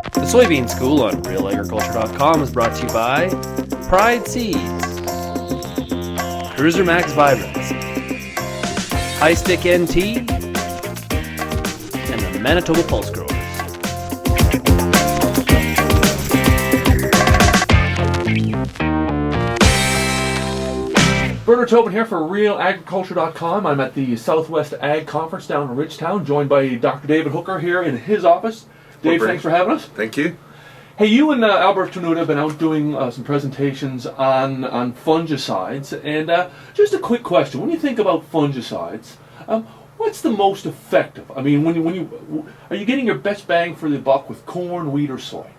The Soybean School on RealAgriculture.com is brought to you by Pride Seeds, Cruiser Max Vibrance, High Stick NT, and the Manitoba Pulse Growers. Bernard Tobin here for RealAgriculture.com. I'm at the Southwest Ag Conference down in Ridgetown, joined by Dr. David Hooker here in his office. Dave, thanks for having us. Thank you. Hey, you and Albert Tenuta have been out doing some presentations on fungicides, and just a quick question: when you think about fungicides, what's the most effective? I mean, are you getting your best bang for the buck with corn, wheat, or soy?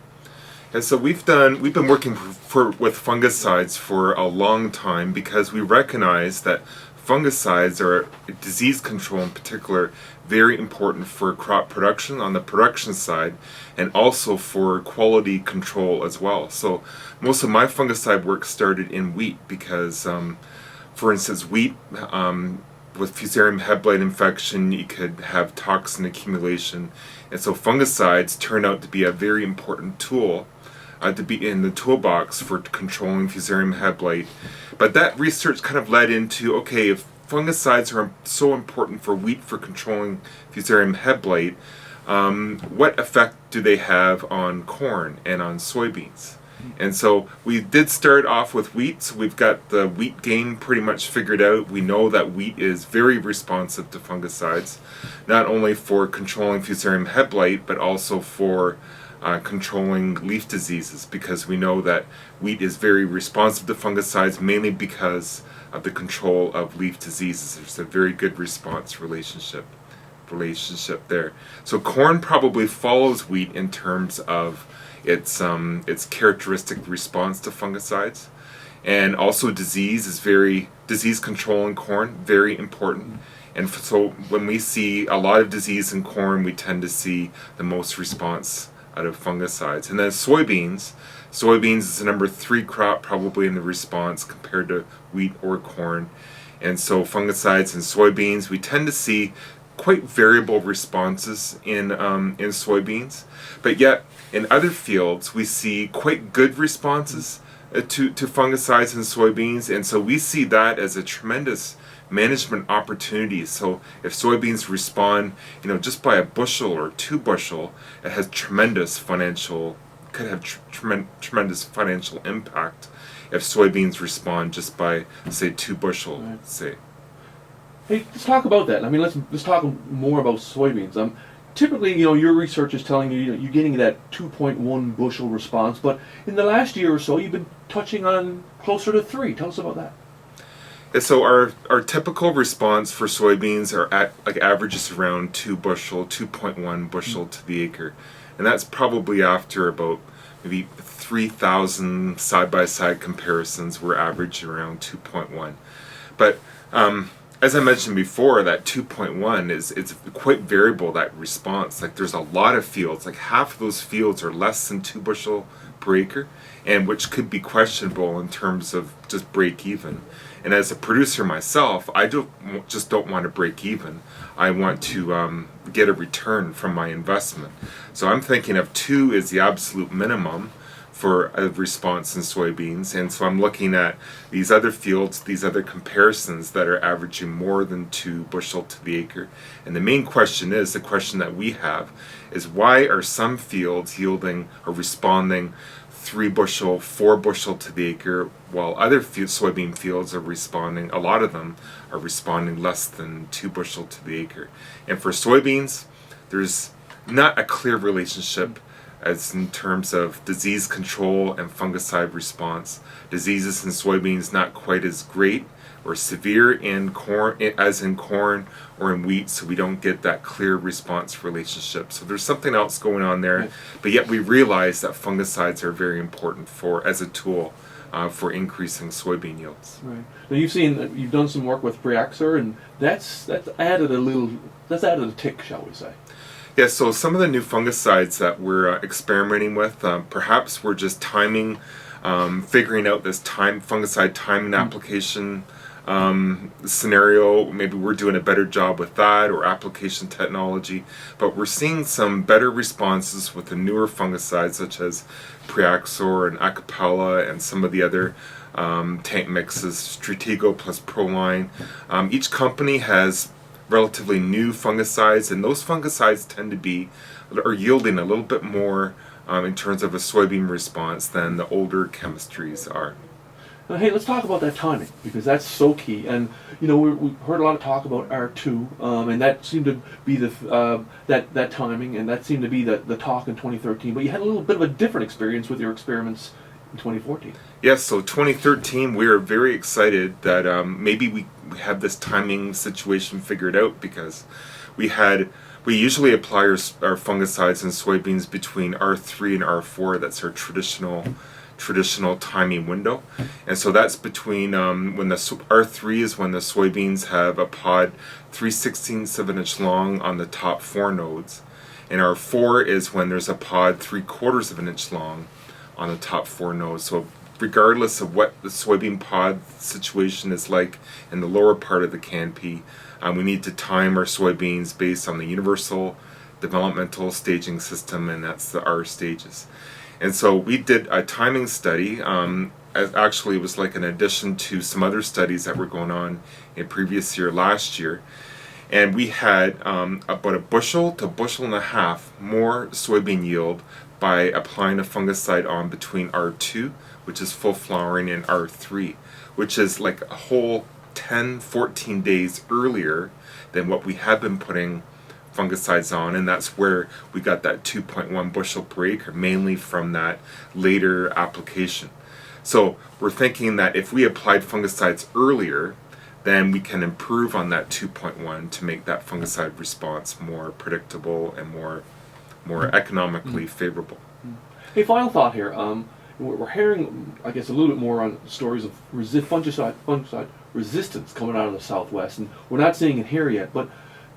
And so we've been working with fungicides for a long time because we recognize that fungicides are, disease control in particular, very important for crop production on the production side, and also for quality control as well. So most of my fungicide work started in wheat because, for instance, wheat with Fusarium head blight infection, you could have toxin accumulation, and so fungicides turn out to be a very important tool to be in the toolbox for controlling Fusarium head blight. But that research kind of led into, okay, if fungicides are so important for wheat for controlling Fusarium head blight, what effect do they have on corn and on soybeans? And so we did start off with wheat, so we've got the wheat game pretty much figured out. We know that wheat is very responsive to fungicides, not only for controlling Fusarium head blight, but also for controlling leaf diseases, because we know that wheat is very responsive to fungicides mainly because of the control of leaf diseases. There's a very good response relationship there. So corn probably follows wheat in terms of its characteristic response to fungicides, and also disease control in corn, very important. And so when we see a lot of disease in corn, we tend to see the most response out of fungicides. And then soybeans is the number 3 crop probably in the response compared to wheat or corn. And so fungicides and soybeans, we tend to see quite variable responses in soybeans, but yet in other fields we see quite good responses to fungicides and soybeans. And so we see that as a tremendous management opportunity. So if soybeans respond, just by a bushel or 2 bushel, it has tremendous financial impact. If soybeans respond just by, say, 2 bushel, right. say. Hey, let's talk about that. I mean, let's talk more about soybeans. Typically, your research is telling you, you're getting that 2.1 bushel response, but in the last year or so, you've been touching on closer to 3. Tell us about that. So our typical response for soybeans are at averages around 2.1 bushel to the acre, and that's probably after about maybe 3,000 side-by-side comparisons. We're average around 2.1, but as I mentioned before, that 2.1 it's quite variable, that response. Like there's a lot of fields, like half of those fields are less than 2 bushel per acre, and which could be questionable in terms of just break even. And as a producer myself, I don't want to break even. I want to get a return from my investment. So I'm thinking of 2 is the absolute minimum for a response in soybeans. And so I'm looking at these other fields, these other comparisons that are averaging more than 2 bushel to the acre. And the main question is, the question that we have, is why are some fields yielding or responding 3 bushel, 4 bushel to the acre, while other soybean fields are responding, a lot of them are responding less than 2 bushel to the acre. And for soybeans, there's not a clear relationship as in terms of disease control and fungicide response. Diseases in soybeans not quite as great or severe in corn as in corn or in wheat, so we don't get that clear response relationship. So there's something else going on there, but yet we realize that fungicides are very important as a tool for increasing soybean yields. Right. Now you've done some work with Preaxor, and that's added a tick, shall we say? Yeah, so some of the new fungicides that we're experimenting with, perhaps we're just figuring out this fungicide timing application scenario, maybe we're doing a better job with that, or application technology, but we're seeing some better responses with the newer fungicides such as Preaxor and Acapella and some of the other tank mixes, Stratego plus Proline. Each company has relatively new fungicides, and those fungicides tend to be, or yielding a little bit more in terms of a soybean response than the older chemistries are. Now, hey, let's talk about that timing, because that's so key. And you know, we heard a lot of talk about R2, and that seemed to be the that timing, and that seemed to be the talk in 2013. But you had a little bit of a different experience with your experiments in 2014. Yes, so 2013, we are very excited that maybe we have this timing situation figured out, because we usually apply our fungicides in soybeans between R3 and R4. That's our traditional timing window, and so that's between when the R3 is when the soybeans have a pod 3/16 of an inch long on the top 4 nodes, and R4 is when there's a pod 3/4 of an inch long on the top 4 nodes. So regardless of what the soybean pod situation is like in the lower part of the canopy, we need to time our soybeans based on the universal developmental staging system, and that's the R stages. And so we did a timing study. Actually, it was like an addition to some other studies that were going on in previous year, last year. And we had about a bushel to bushel and a half more soybean yield by applying a fungicide on between R2, which is full flowering, and R3, which is like a whole 10-14 days earlier than what we have been putting fungicides on, and that's where we got that 2.1 bushel per acre, mainly from that later application. So we're thinking that if we applied fungicides earlier, then we can improve on that 2.1 to make that fungicide response more predictable and more economically favorable. Hey, final thought here. We're hearing, I guess, a little bit more on stories of fungicide resistance coming out of the Southwest, and we're not seeing it here yet. But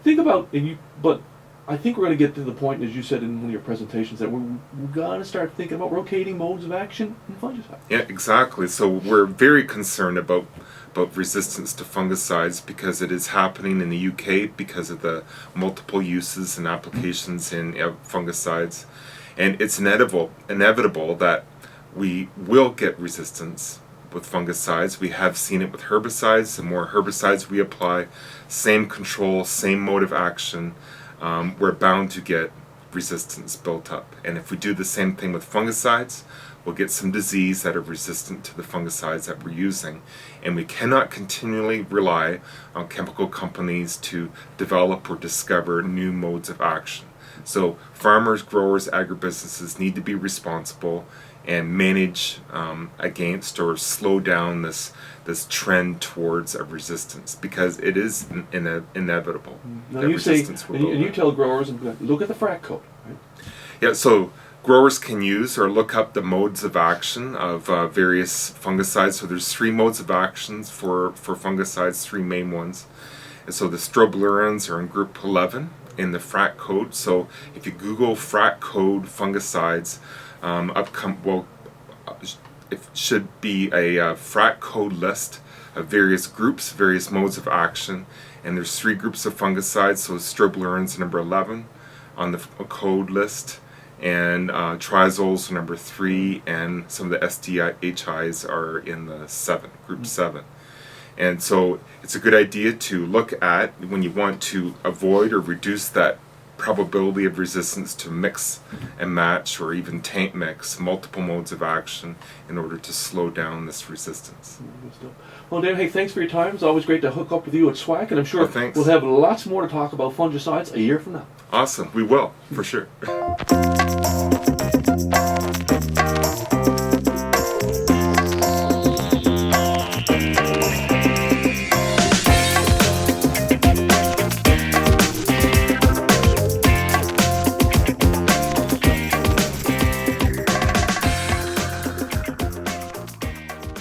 think about, but I think we're going to get to the point, as you said in one of your presentations, that we're going to start thinking about rotating modes of action in fungicides. Yeah, exactly. So we're very concerned about resistance to fungicides, because it is happening in the UK because of the multiple uses and applications in fungicides, and it's inevitable that we will get resistance with fungicides. We have seen it with herbicides. The more herbicides we apply, same control, same mode of action, we're bound to get resistance built up. And if we do the same thing with fungicides, we'll get some disease that are resistant to the fungicides that we're using. And we cannot continually rely on chemical companies to develop or discover new modes of action. So farmers, growers, agribusinesses need to be responsible and manage against or slow down this trend towards a resistance, because it is inevitable. Now you say, and you tell growers, look at the frac code, right? Yeah, so growers can use or look up the modes of action of various fungicides. So there's 3 modes of actions for fungicides, 3 main ones. And so the strobilurins are in group 11 in the frac code. So if you Google frac code fungicides, it should be a frac code list of various groups, various modes of action, and there's 3 groups of fungicides. So strobilurins number 11 on the code list, and triazoles number 3, and some of the SDHIs are in the group 7. And so it's a good idea to look at when you want to avoid or reduce that probability of resistance to mix and match, or even tank mix multiple modes of action in order to slow down this resistance. Well, Dan, hey, thanks for your time. It's always great to hook up with you at SWAC, and I'm sure thanks. We'll have lots more to talk about fungicides a year from now. Awesome, we will, for sure.